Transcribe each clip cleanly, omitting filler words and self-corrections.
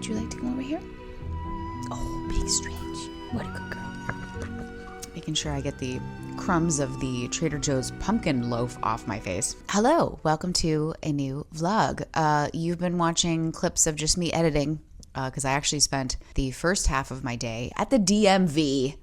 would you like to come over here? Oh, big stretch. What a good girl. Making sure I get the crumbs of the Trader Joe's pumpkin loaf off my face. Hello, welcome to a new vlog. You've been watching clips of just me editing because I actually spent the first half of my day at the DMV,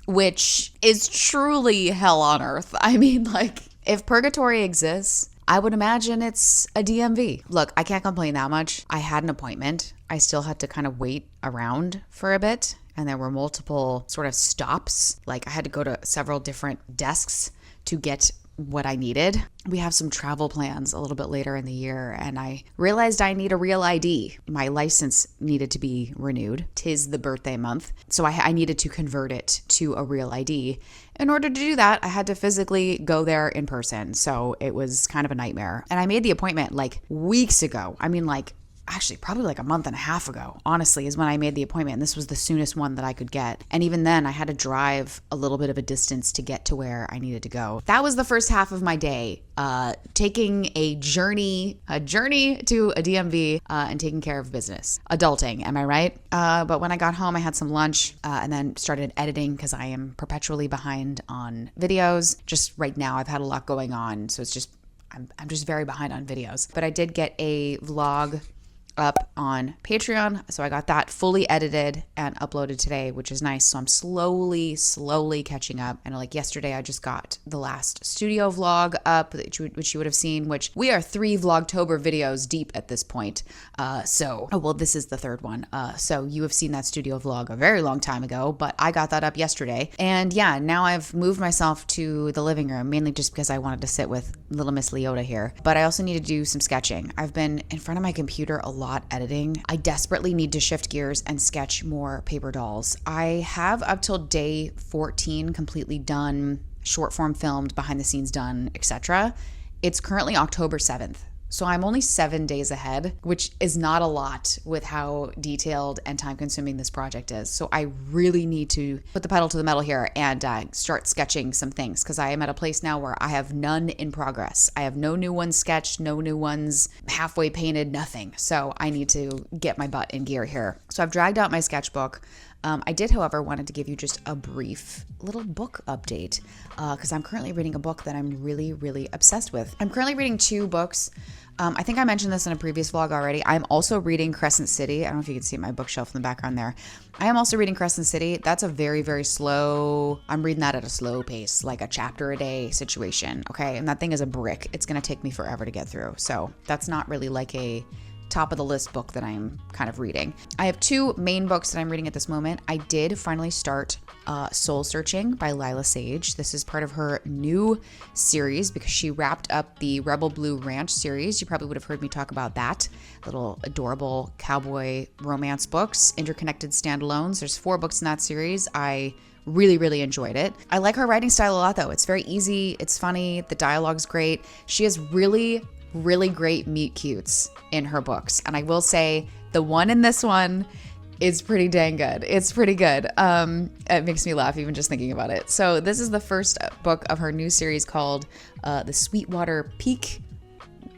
which is truly hell on earth. I mean, like, if purgatory exists, I would imagine it's a DMV. Look, I can't complain that much. I had an appointment. I still had to kind of wait around for a bit. And there were multiple sort of stops. Like, I had to go to several different desks to get what I needed. We have some travel plans a little bit later in the year, and I realized I need a real ID. My license needed to be renewed. 'Tis the birthday month. So I needed to convert it to a real ID. In order to do that, I had to physically go there in person. So it was kind of a nightmare. And I made the appointment like weeks ago. I mean, like, actually probably like a month and a half ago, honestly, is when I made the appointment. And this was the soonest one that I could get. And even then I had to drive a little bit of a distance to get to where I needed to go. That was the first half of my day, taking a journey to a DMV and taking care of business. Adulting, am I right? But when I got home, I had some lunch and then started editing because I am perpetually behind on videos. Just right now, I've had a lot going on. So it's just, I'm just very behind on videos. But I did get a vlog up on Patreon. So I got that fully edited and uploaded today, which is nice. So I'm slowly catching up. And like yesterday, I just got the last studio vlog up, which you would have seen, which we are 3 Vlogtober videos deep at this point. This is the third one. So you have seen that studio vlog a very long time ago, but I got that up yesterday. And yeah, now I've moved myself to the living room, mainly just because I wanted to sit with little Miss Leota here. But I also need to do some sketching. I've been in front of my computer a lot editing. I desperately need to shift gears and sketch more paper dolls. I have up till day 14 completely done, short form filmed, behind the scenes done, etc. It's currently October 7th. So I'm only 7 days ahead, which is not a lot with how detailed and time consuming this project is. So I really need to put the pedal to the metal here and start sketching some things, because I am at a place now where I have none in progress. I have no new ones sketched, no new ones halfway painted, nothing. So I need to get my butt in gear here. So I've dragged out my sketchbook. I did, however, wanted to give you just a brief little book update because I'm currently reading a book that I'm really, really obsessed with. I'm currently reading 2 books. I think I mentioned this in a previous vlog already. I'm also reading Crescent City. I don't know if you can see my bookshelf in the background there. I am also reading Crescent City. That's a very, very slow, I'm reading that at a slow pace, like a chapter a day situation, okay? And that thing is a brick. It's going to take me forever to get through. So that's not really like a top of the list book that I'm kind of reading. I have 2 main books that I'm reading at this moment. I did finally start Soul Searching by Lila Sage. This is part of her new series because she wrapped up the Rebel Blue Ranch series. You probably would have heard me talk about that. Little adorable cowboy romance books, interconnected standalones. There's 4 books in that series. I really, really enjoyed it. I like her writing style a lot though. It's very easy. It's funny. The dialogue's great. She has really great meet cutes in her books. And I will say the one in this one is pretty dang good. It's pretty good. It makes me laugh even just thinking about it. So this is the first book of her new series called the Sweetwater Peak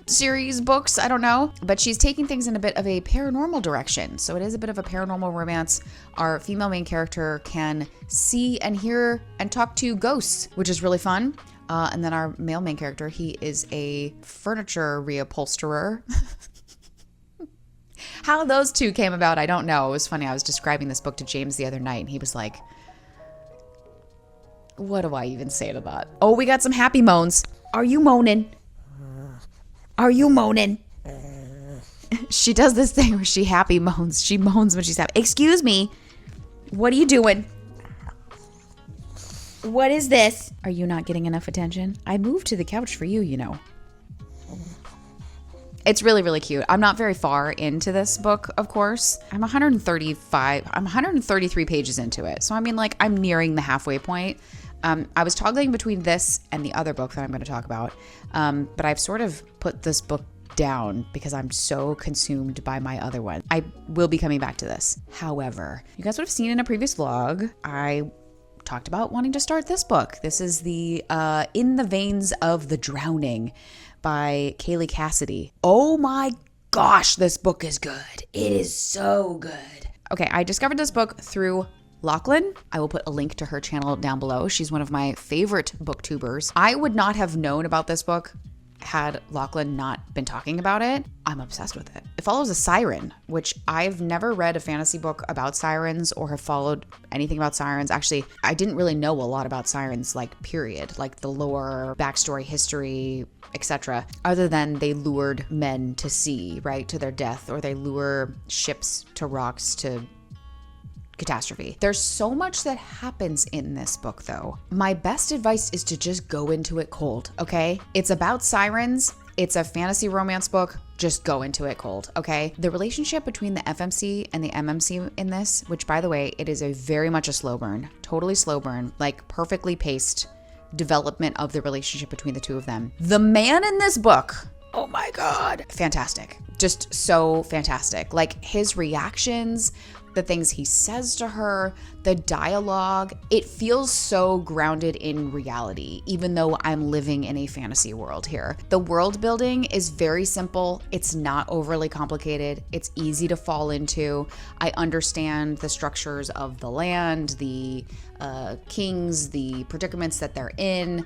series books. I don't know, but she's taking things in a bit of a paranormal direction. So it is a bit of a paranormal romance. Our female main character can see and hear and talk to ghosts, which is really fun. And then our male main character, he is a furniture reupholsterer. How those 2 came about, I don't know. It was funny. I was describing this book to James the other night, and he was like, what do I even say to that? Oh, we got some happy moans. Are you moaning? Are you moaning? She does this thing where she happy moans. She moans when she's happy. Excuse me. What are you doing? What is this? Are you not getting enough attention? I moved to the couch for you, you know. It's really, really cute. I'm not very far into this book, of course. I'm 133 pages into it. So I mean, like, I'm nearing the halfway point. I was toggling between this and the other book that I'm going to talk about. But I've sort of put this book down because I'm so consumed by my other one. I will be coming back to this. However, you guys would have seen in a previous vlog, I talked about wanting to start this book. This is the In the Veins of the Drowning by Kaylee Cassidy. Oh my gosh, this book is good. It is so good. Okay, I discovered this book through Lachlan. I will put a link to her channel down below. She's one of my favorite booktubers. I would not have known about this book had Lachlan not been talking about it. I'm obsessed with it. It follows a siren, which I've never read a fantasy book about sirens or have followed anything about sirens. Actually, I didn't really know a lot about sirens, like period, like the lore, backstory, history, etc. Other than they lured men to sea, right, to their death, or they lure ships to rocks to catastrophe. There's so much that happens in this book though. My best advice is to just go into it cold, okay? It's about sirens. It's a fantasy romance book. Just go into it cold, okay? The relationship between the FMC and the MMC in this, which by the way, it is a very much a slow burn, totally slow burn, like perfectly paced development of the relationship between the two of them. The man in this book, oh my God, fantastic. Just so fantastic. Like his reactions, the things he says to her, the dialogue, it feels so grounded in reality, even though I'm living in a fantasy world here. The world building is very simple. It's not overly complicated. It's easy to fall into. I understand the structures of the land, the kings, the predicaments that they're in,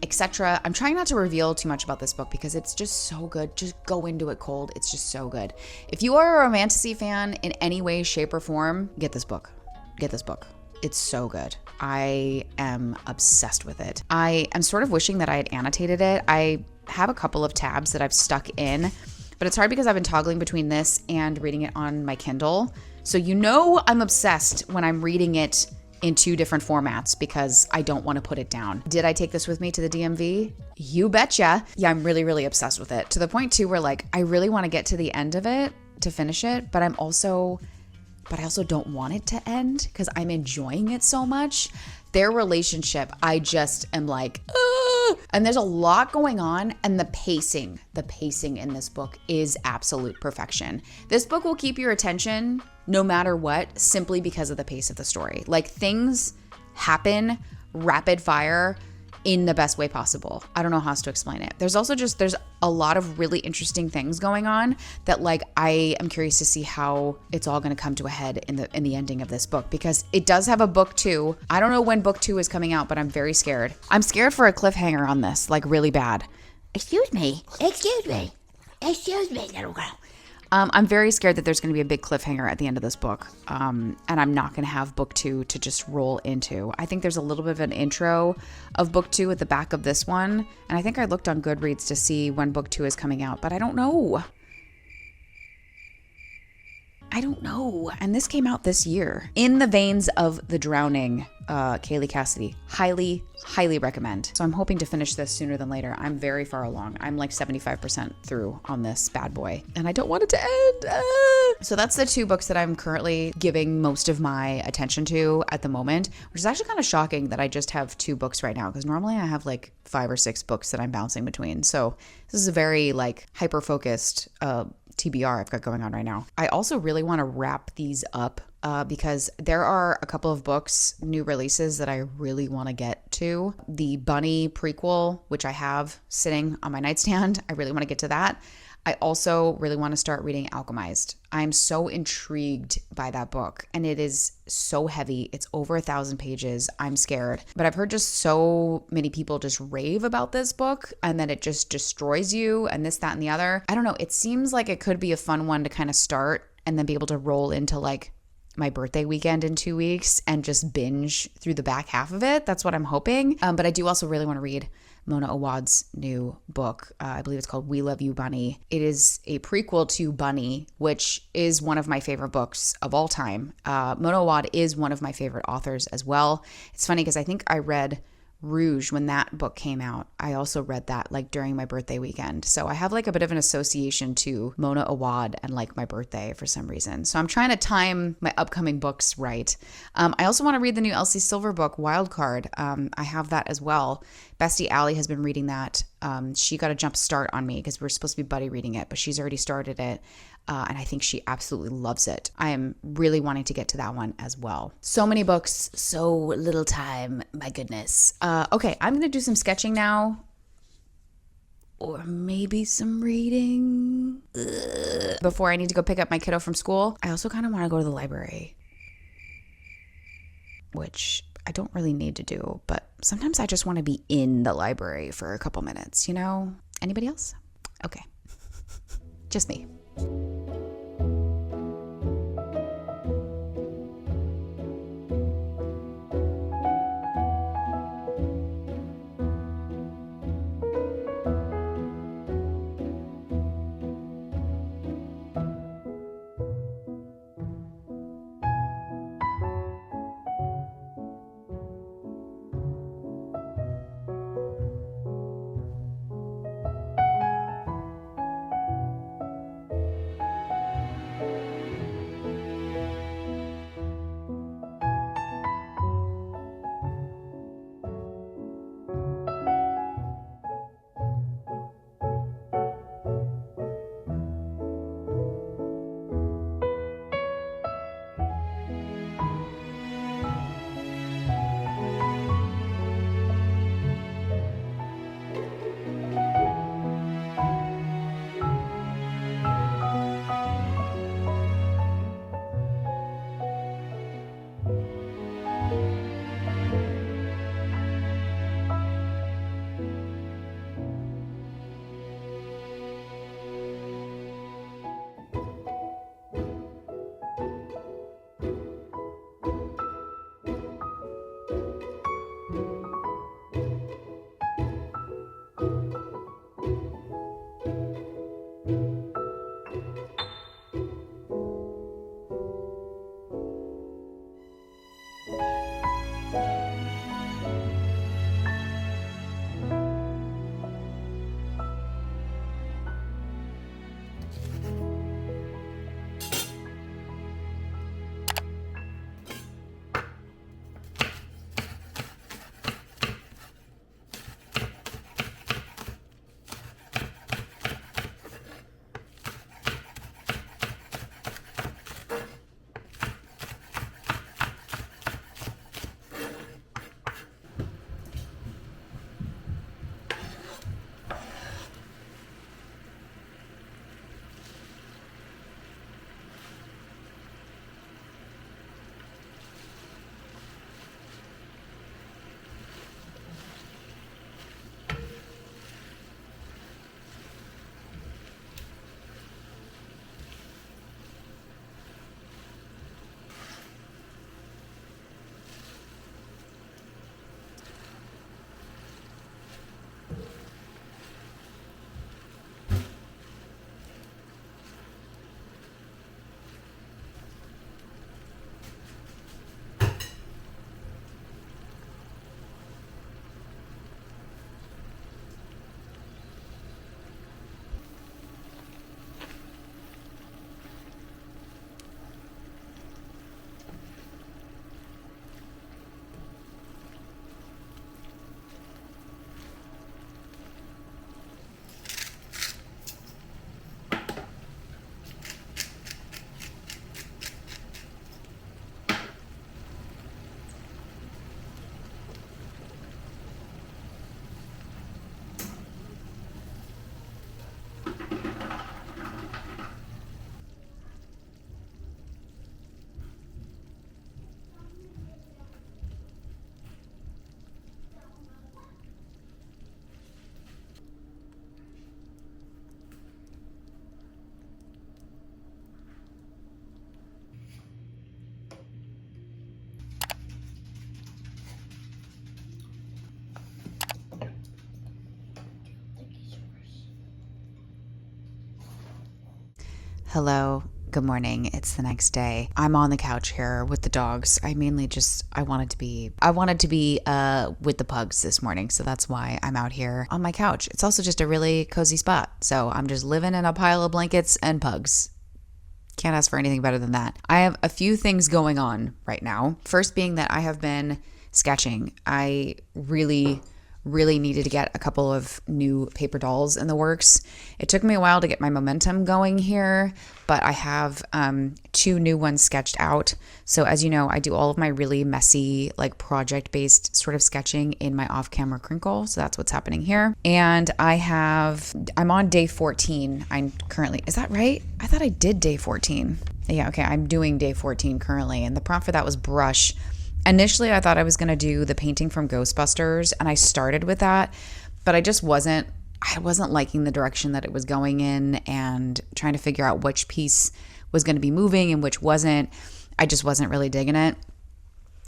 etc. I'm trying not to reveal too much about this book because it's just so good. Just go into it cold. It's just so good. If you are a romantasy fan in any way, shape, or form, get this book. Get this book. It's so good. I am obsessed with it. I am sort of wishing that I had annotated it. I have a couple of tabs that I've stuck in, but it's hard because I've been toggling between this and reading it on my Kindle. So you know I'm obsessed when I'm reading it in two different formats because I don't want to put it down. Did I take this with me to the DMV? You betcha. Yeah, I'm really, really obsessed with it to the point too where like I really want to get to the end of it to finish it, but I also don't want it to end because I'm enjoying it so much. Their relationship, I just am like, ugh. And there's a lot going on, and the pacing in this book is absolute perfection. This book will keep your attention no matter what, simply because of the pace of the story. Like things happen rapid fire in the best way possible. I don't know how else to explain it. There's also there's a lot of really interesting things going on that like I am curious to see how it's all going to come to a head in the ending of this book, because it does have a book 2. I don't know when book 2 is coming out, but I'm very scared. I'm scared for a cliffhanger on this, like really bad. Excuse me, little girl. I'm very scared that there's going to be a big cliffhanger at the end of this book, and I'm not going to have book 2 to just roll into. I think there's a little bit of an intro of book 2 at the back of this one, and I think I looked on Goodreads to see when book 2 is coming out, but I don't know. And this came out this year. In the veins of The Drowning, Kaylee Cassidy. Highly, highly recommend. So I'm hoping to finish this sooner than later. I'm very far along. I'm like 75% through on this bad boy, and I don't want it to end. So that's the 2 books that I'm currently giving most of my attention to at the moment, which is actually kind of shocking that I just have 2 books right now, because normally I have like 5 or 6 books that I'm bouncing between. So this is a very like hyper-focused TBR I've got going on right now. I also really want to wrap these up because there are a couple of books, new releases that I really want to get to. The Bunny prequel, which I have sitting on my nightstand, I really want to get to that. I also really want to start reading Alchemized. I'm so intrigued by that book, and it is so heavy. It's over 1,000 pages. I'm scared. But I've heard just so many people just rave about this book, and then it just destroys you and this, that, and the other. I don't know. It seems like it could be a fun one to kind of start and then be able to roll into like my birthday weekend in 2 weeks and just binge through the back half of it. That's what I'm hoping. But I do also really want to read Mona Awad's new book. I believe it's called We Love You, Bunny. It is a prequel to Bunny, which is one of my favorite books of all time. Mona Awad is one of my favorite authors as well. It's funny because I think I read Rouge when that book came out. I also read that like during my birthday weekend. So I have like a bit of an association to Mona Awad and like my birthday for some reason. So I'm trying to time my upcoming books right. I also want to read the new Elsie Silver book, Wildcard. I have that as well. Bestie Allie has been reading that. She got a jump start on me because we were supposed to be buddy reading it, but she's already started it. And I think she absolutely loves it. I am really wanting to get to that one as well. So many books, so little time. My goodness. Okay, I'm going to do some sketching now. or maybe some reading. Ugh. Before I need to go pick up my kiddo from school, I also kind of want to go to the library, which I don't really need to do, but sometimes I just want to be in the library for a couple minutes, you know? Anybody else? Okay. Just me. Hello. Good morning. It's the next day. I'm on the couch here with the dogs. I wanted to be with the pugs this morning. So that's why I'm out here on my couch. It's also just a really cozy spot. So I'm just living in a pile of blankets and pugs. Can't ask for anything better than that. I have a few things going on right now. First being that I have been sketching. I really really needed to get a couple of new paper dolls in the works. It took me a while to get my momentum going here, but I have 2 new ones sketched out. So as you know, I do all of my really messy, like project-based sort of sketching in my off-camera crinkle. So that's what's happening here. And I'm on day 14. Is that right? I thought I did day 14. Yeah, okay, I'm doing day 14 currently. And the prompt for that was brush. Initially, I thought I was going to do the painting from Ghostbusters, and I started with that, but I wasn't liking the direction that it was going in and trying to figure out which piece was going to be moving and which wasn't. I just wasn't really digging it.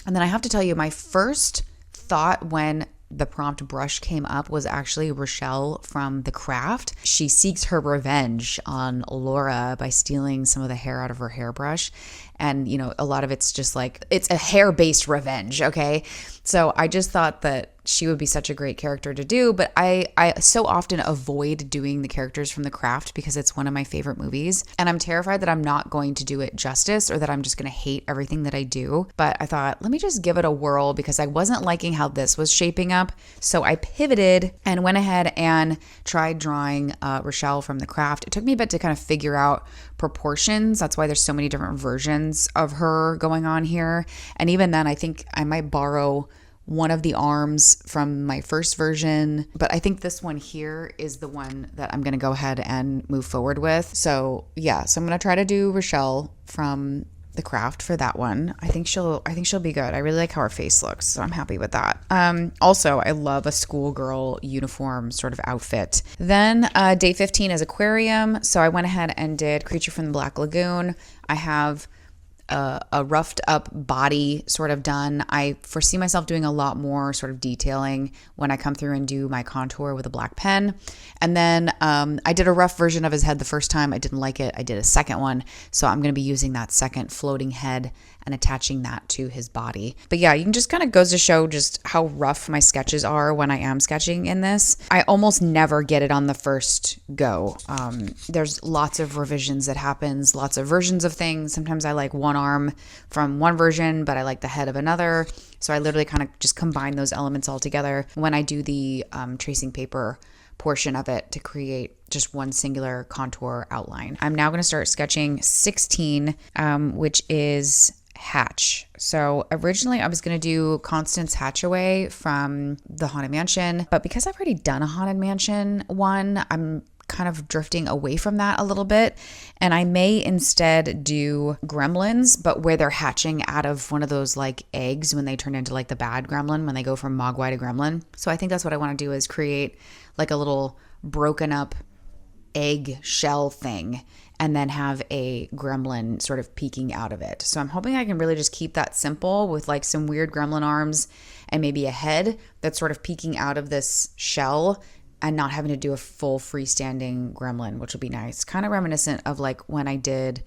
And then I have to tell you, my first thought when the prompt brush came up was actually Rochelle from The Craft. She seeks her revenge on Laura by stealing some of the hair out of her hairbrush. And, you know, a lot of it's just like, it's a hair-based revenge, okay? So I just thought that she would be such a great character to do, but I so often avoid doing the characters from The Craft because it's one of my favorite movies. And I'm terrified that I'm not going to do it justice or that I'm just going to hate everything that I do. But I thought, let me just give it a whirl because I wasn't liking how this was shaping up. So I pivoted and went ahead and tried drawing Rochelle from The Craft. It took me a bit to kind of figure out proportions. That's why there's so many different versions of her going on here. And even then, I think I might borrow one of the arms from my first version, but I think this one here is the one that I'm going to go ahead and move forward with. So yeah, so I'm going to try to do Rochelle from The Craft for that one. I think she'll be good. I really like how her face looks, so I'm happy with that. Also, I love a schoolgirl uniform sort of outfit. Then day 15 is aquarium, so I went ahead and did Creature from the Black Lagoon. I have a roughed up body sort of done. I foresee myself doing a lot more sort of detailing when I come through and do my contour with a black pen. And then I did a rough version of his head the first time. I didn't like it. I did a second one. So I'm going to be using that second floating head and attaching that to his body. But yeah, you can just kind of goes to show just how rough my sketches are when I am sketching in this. I almost never get it on the first go. There's lots of revisions that happens, lots of versions of things. Sometimes I like one arm from one version, but I like the head of another. So I literally kind of just combine those elements all together when I do the tracing paper portion of it to create just one singular contour outline. I'm now going to start sketching 16, which is Hatch. So originally I was going to do Constance Hatchaway from the Haunted Mansion, but because I've already done a Haunted Mansion one, I'm kind of drifting away from that a little bit. And I may instead do Gremlins, but where they're hatching out of one of those like eggs when they turn into like the bad gremlin, when they go from Mogwai to Gremlin. So I think that's what I want to do, is create like a little broken up egg shell thing and then have a gremlin sort of peeking out of it. So I'm hoping I can really just keep that simple with like some weird gremlin arms and maybe a head that's sort of peeking out of this shell and not having to do a full freestanding gremlin, which will be nice. Kind of reminiscent of like when I did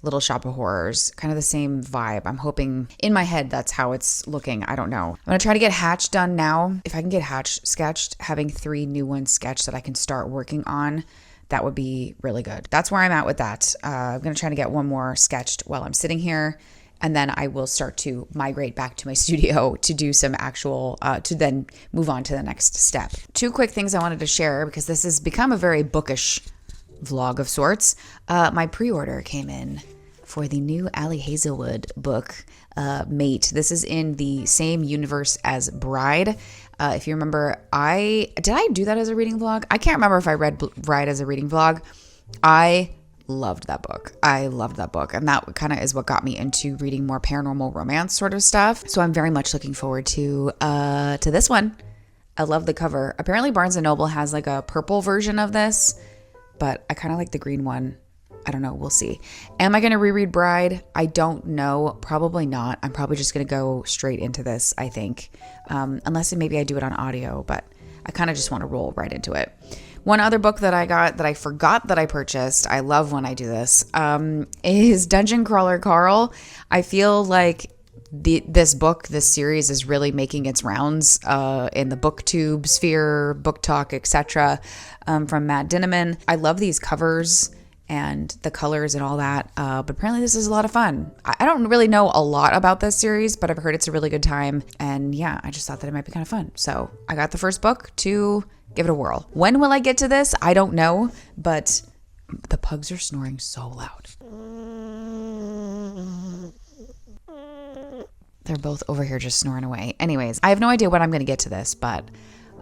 Little Shop of Horrors, kind of the same vibe. I'm hoping in my head that's how it's looking. I don't know. I'm going to try to get Hatch done now. If I can get Hatch sketched, having 3 new ones sketched that I can start working on, that would be really good. That's where I'm at with that. I'm going to try to get one more sketched while I'm sitting here. And then I will start to migrate back to my studio to do some actual, to then move on to the next step. 2 quick things I wanted to share because this has become a very bookish vlog of sorts. My pre-order came in for the new Ali Hazelwood book, Mate. This is in the same universe as Bride. If you remember, did I do that as a reading vlog? I can't remember if I read Bride as a reading vlog. I loved that book. I loved that book. And that kind of is what got me into reading more paranormal romance sort of stuff. So I'm very much looking forward to this one. I love the cover. Apparently Barnes & Noble has like a purple version of this, but I kind of like the green one. I don't know. We'll see. Am I going to reread Bride? I don't know. Probably not. I'm probably just going to go straight into this, I think. Unless maybe I do it on audio, but I kind of just want to roll right into it. One other book that I got that I forgot that I purchased, I love when I do this, is Dungeon Crawler Carl. I feel like this series is really making its rounds in the booktube sphere, book talk, etc. From Matt Dinneman. I love these covers and the colors and all that. But apparently this is a lot of fun. I don't really know a lot about this series, but I've heard it's a really good time. And yeah, I just thought that it might be kind of fun. So I got the first book to give it a whirl. When will I get to this? I don't know, but the pugs are snoring so loud. They're both over here just snoring away. Anyways, I have no idea when I'm going to get to this, but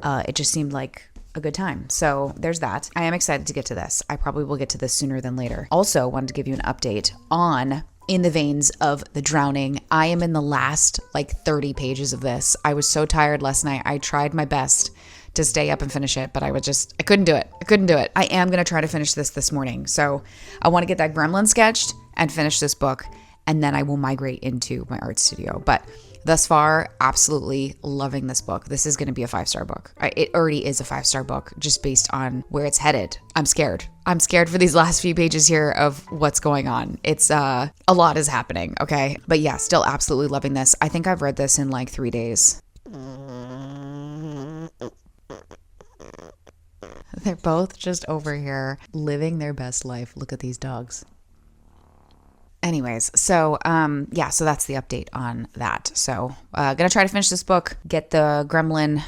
it just seemed like a good time. So there's that. I am excited to get to this. I probably will get to this sooner than later. Also wanted to give you an update on In the Veins of the Drowning. I am in the last like 30 pages of this. I was so tired last night. I tried my best to stay up and finish it, but I couldn't do it. I am going to try to finish this morning. So I want to get that gremlin sketched and finish this book, and then I will migrate into my art studio. But thus far, absolutely loving this book. This is going to be a 5-star book. It already is a 5-star book just based on where it's headed. I'm scared. I'm scared for these last few pages here of what's going on. It's a lot is happening. Okay. But yeah, still absolutely loving this. I think I've read this in like 3 days. They're both just over here living their best life. Look at these dogs. Anyways, so yeah, so that's the update on that. So gonna try to finish this book, get the gremlin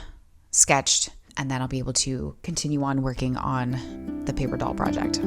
sketched, and then I'll be able to continue on working on the paper doll project.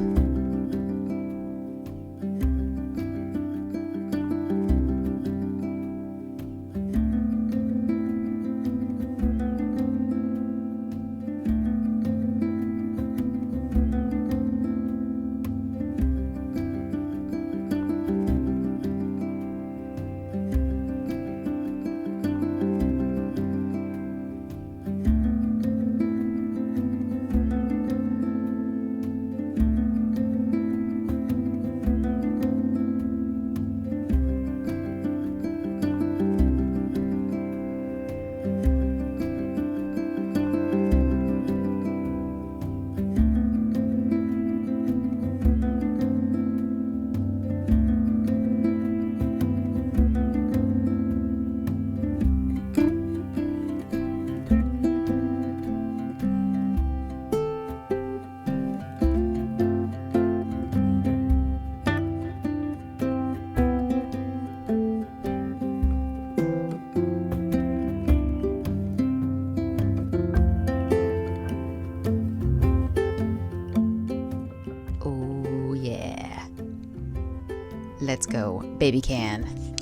Let's go, baby can.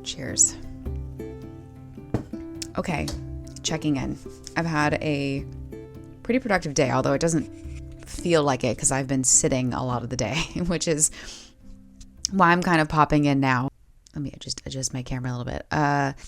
Cheers. Okay, checking in. I've had a pretty productive day, although it doesn't feel like it because I've been sitting a lot of the day, which is why I'm kind of popping in now. Let me just adjust my camera a little bit.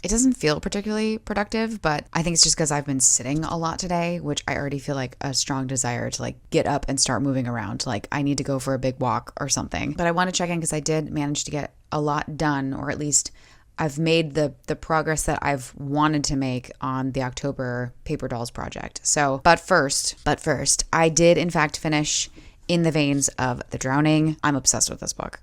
It doesn't feel particularly productive, but I think it's just because I've been sitting a lot today, which I already feel like a strong desire to like get up and start moving around. Like I need to go for a big walk or something. But I want to check in because I did manage to get a lot done, or at least I've made the progress that I've wanted to make on the October Paper Dolls project. So, but first, I did in fact finish In the Veins of the Drowning. I'm obsessed with this book.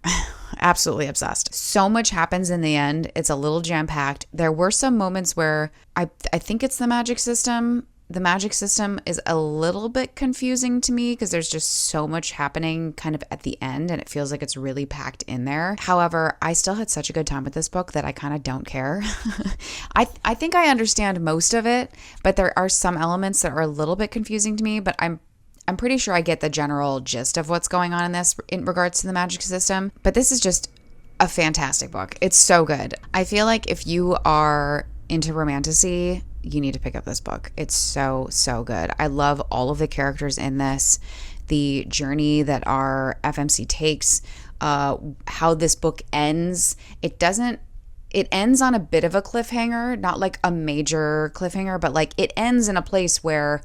Absolutely obsessed. So much happens in the end. It's a little jam-packed. There were some moments where I think it's the magic system. The magic system is a little bit confusing to me because there's just so much happening kind of at the end and it feels like it's really packed in there. However, I still had such a good time with this book that I kind of don't care. I think I understand most of it, but there are some elements that are a little bit confusing to me, but I'm pretty sure I get the general gist of what's going on in this in regards to the magic system. But this is just a fantastic book. It's so good. I feel like if you are into romantasy, you need to pick up this book. It's so, so good. I love all of the characters in this, the journey that our FMC takes, how this book ends. It ends on a bit of a cliffhanger, not like a major cliffhanger, but like it ends in a place where,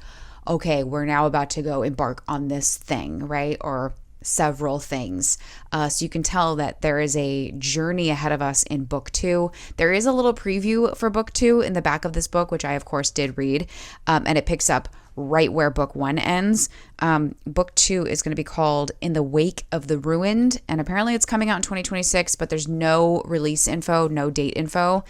okay, we're now about to go embark on this thing, right? Or several things. So you can tell that there is a journey ahead of us in book 2. There is a little preview for book 2 in the back of this book, which I of course did read, and it picks up right where book 1 ends. Book 2 is going to be called In the Wake of the Ruined, and apparently it's coming out in 2026, but there's no release info, no date info.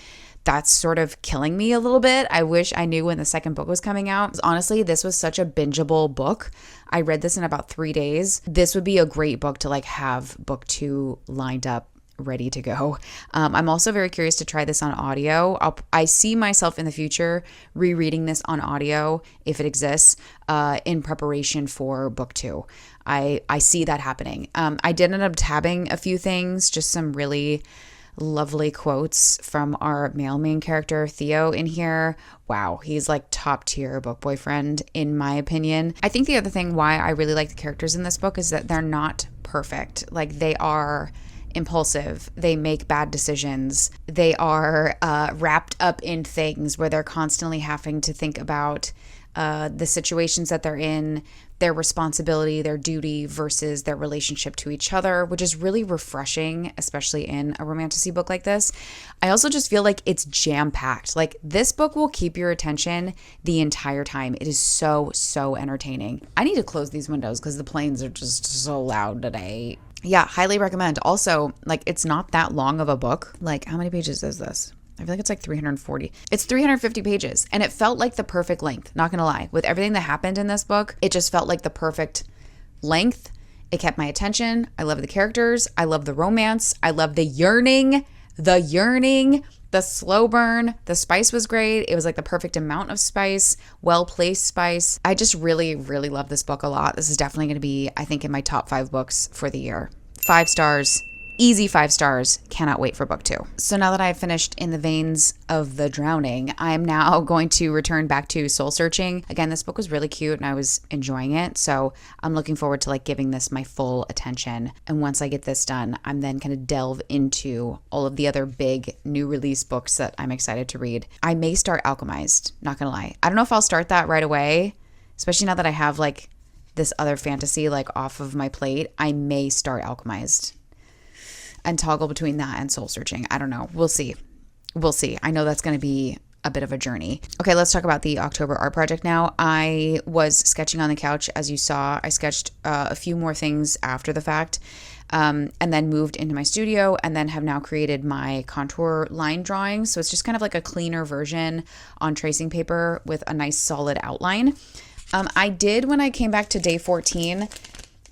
that's sort of killing me a little bit. I wish I knew when the second book was coming out. Honestly, this was such a bingeable book. I read this in about 3 days. This would be a great book to like have book 2 lined up, ready to go. I'm also very curious to try this on audio. I see myself in the future rereading this on audio, if it exists, in preparation for book 2. I see that happening. I did end up tabbing a few things, just some really lovely quotes from our male main character, Theo, in here. Wow, he's like top tier book boyfriend, in my opinion. I think the other thing why I really like the characters in this book is that they're not perfect. Like, they are impulsive, they make bad decisions, they are wrapped up in things where they're constantly having to think about the situations that they're in, their responsibility, their duty versus their relationship to each other, which is really refreshing, especially in a romantasy book like this. I also just feel like it's jam-packed. Like, this book will keep your attention the entire time. It is so, so entertaining. I need to close these windows because the planes are just so loud today. Yeah, highly recommend. Also, like, it's not that long of a book. Like, how many pages is this? I feel like it's like 340. It's 350 pages, and it felt like the perfect length, not gonna lie. With everything that happened in this book, it just felt like the perfect length. It kept my attention. I love the characters. I love the romance. I love the yearning, the slow burn. The spice was great. It was like the perfect amount of spice, well-placed spice. I just really, really love this book a lot. This is definitely gonna be, I think, in my top 5 books for the year. 5 stars. Easy 5 stars. Cannot wait for book 2. So now that I've finished In the Veins of the Drowning, I'm now going to return back to Soul Searching. Again, this book was really cute and I was enjoying it. So I'm looking forward to like giving this my full attention. And once I get this done, I'm then going to delve into all of the other big new release books that I'm excited to read. I may start Alchemized, not gonna lie. I don't know if I'll start that right away, especially now that I have like this other fantasy like off of my plate. I may start Alchemized and toggle between that and Soul Searching. I don't know. We'll see. I know that's going to be a bit of a journey. Okay, let's talk about the October art project now. I was sketching on the couch, as you saw. I sketched a few more things after the fact, and then moved into my studio, and then have now created my contour line drawing. So it's just kind of like a cleaner version on tracing paper with a nice solid outline. I did, when I came back to day 14,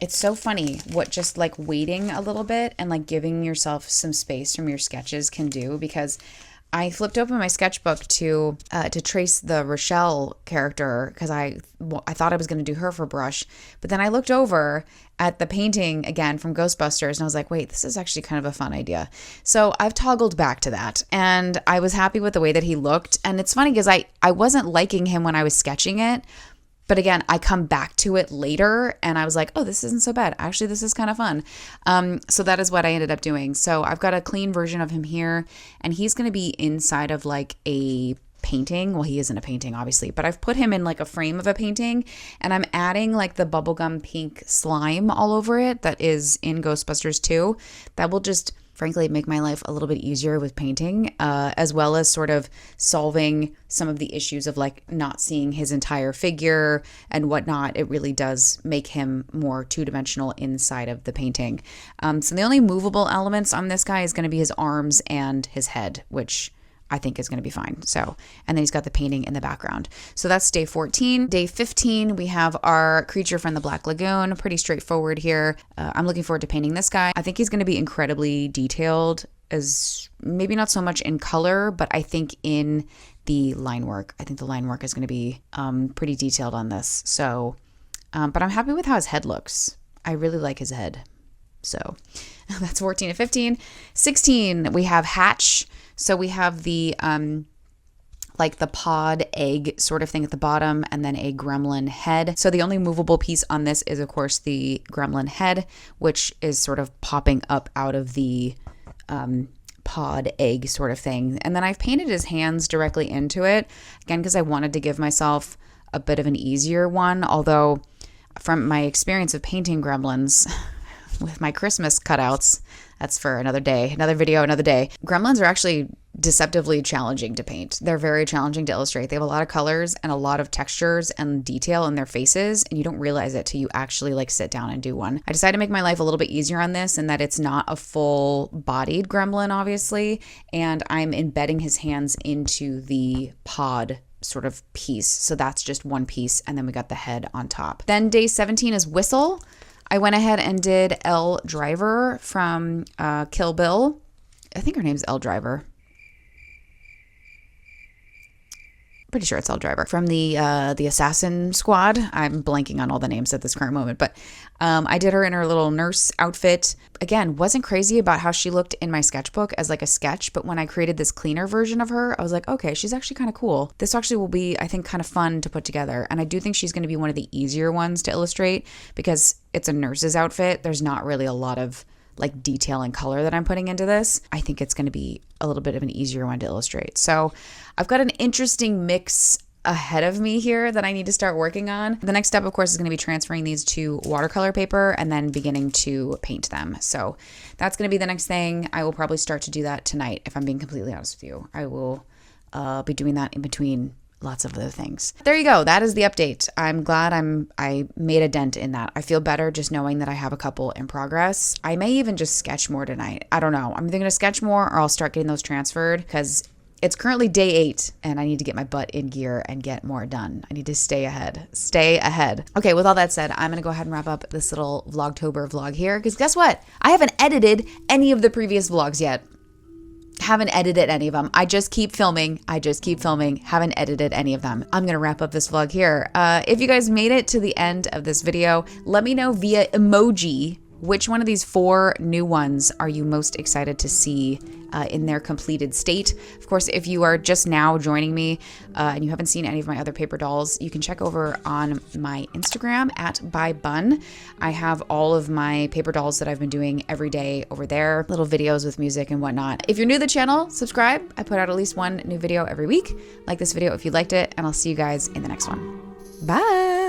it's so funny what just like waiting a little bit and like giving yourself some space from your sketches can do, because I flipped open my sketchbook to trace the Rochelle character because I thought I was going to do her for brush. But then I looked over at the painting again from Ghostbusters and I was like, wait, this is actually kind of a fun idea. So I've toggled back to that and I was happy with the way that he looked. And it's funny because I wasn't liking him when I was sketching it. But again, I come back to it later and I was like, oh, this isn't so bad. Actually, this is kind of fun. So that is what I ended up doing. So I've got a clean version of him here and he's going to be inside of like a painting. Well, he isn't a painting, obviously, but I've put him in like a frame of a painting and I'm adding like the bubblegum pink slime all over it that is in Ghostbusters 2. That will just frankly make my life a little bit easier with painting, as well as sort of solving some of the issues of like not seeing his entire figure and whatnot. It really does make him more two-dimensional inside of the painting. So the only movable elements on this guy is going to be his arms and his head, which I think is going to be fine. So, and then he's got the painting in the background. So that's day 14. Day 15, we have our creature from the Black Lagoon. Pretty straightforward here. I'm looking forward to painting this guy. I think he's going to be incredibly detailed, as maybe not so much in color, but I think in the line work. I think the line work is going to be pretty detailed on this. So, but I'm happy with how his head looks. I really like his head. So that's 14 and 15. 16, we have Hatch. So we have the like the pod egg sort of thing at the bottom and then a gremlin head. So the only movable piece on this is of course the gremlin head, which is sort of popping up out of the pod egg sort of thing. And then I've painted his hands directly into it, again, because I wanted to give myself a bit of an easier one. Although from my experience of painting gremlins, with my Christmas cutouts. That's for another day, another video, another day. Gremlins are actually deceptively challenging to paint. They're very challenging to illustrate. They have a lot of colors and a lot of textures and detail in their faces, and you don't realize it till you actually like sit down and do one. I decided to make my life a little bit easier on this, and that it's not a full-bodied gremlin, obviously, and I'm embedding his hands into the pod sort of piece. So that's just one piece, and then we got the head on top. Then day 17 is Whistle. I went ahead and did Elle Driver from Kill Bill. I think her name's Elle Driver. Pretty sure it's Elle Driver from the Assassin Squad. I'm blanking on all the names at this current moment, but I did her in her little nurse outfit. Again, wasn't crazy about how she looked in my sketchbook as like a sketch, but when I created this cleaner version of her, I was like, okay, she's actually kind of cool. This actually will be, I think, kind of fun to put together. And I do think she's going to be one of the easier ones to illustrate because it's a nurse's outfit. There's not really a lot of like detail and color that I'm putting into this. I think it's going to be a little bit of an easier one to illustrate. So I've got an interesting mix ahead of me here that I need to start working on. The next step, of course, is going to be transferring these to watercolor paper and then beginning to paint them. So that's going to be the next thing. I will probably start to do that tonight, if I'm being completely honest with you. I will be doing that in between lots of other things. There you go. That is the update. I'm glad I made a dent in that. I feel better just knowing that I have a couple in progress. I may even just sketch more tonight. I don't know. I'm either going to sketch more or I'll start getting those transferred because it's currently day 8 and I need to get my butt in gear and get more done. I need to stay ahead. Stay ahead. Okay, with all that said, I'm going to go ahead and wrap up this little Vlogtober vlog here because guess what? I haven't edited any of the previous vlogs yet. Haven't edited any of them. I just keep filming. Haven't edited any of them. I'm going to wrap up this vlog here. If you guys made it to the end of this video, let me know via emoji which one of these 4 new ones are you most excited to see in their completed state. Of course, if you are just now joining me and you haven't seen any of my other paper dolls, you can check over on my Instagram at @bybun. I have all of my paper dolls that I've been doing every day over there, little videos with music and whatnot. If you're new to the channel, subscribe. I put out at least one new video every week. Like this video if you liked it, and I'll see you guys in the next one. Bye!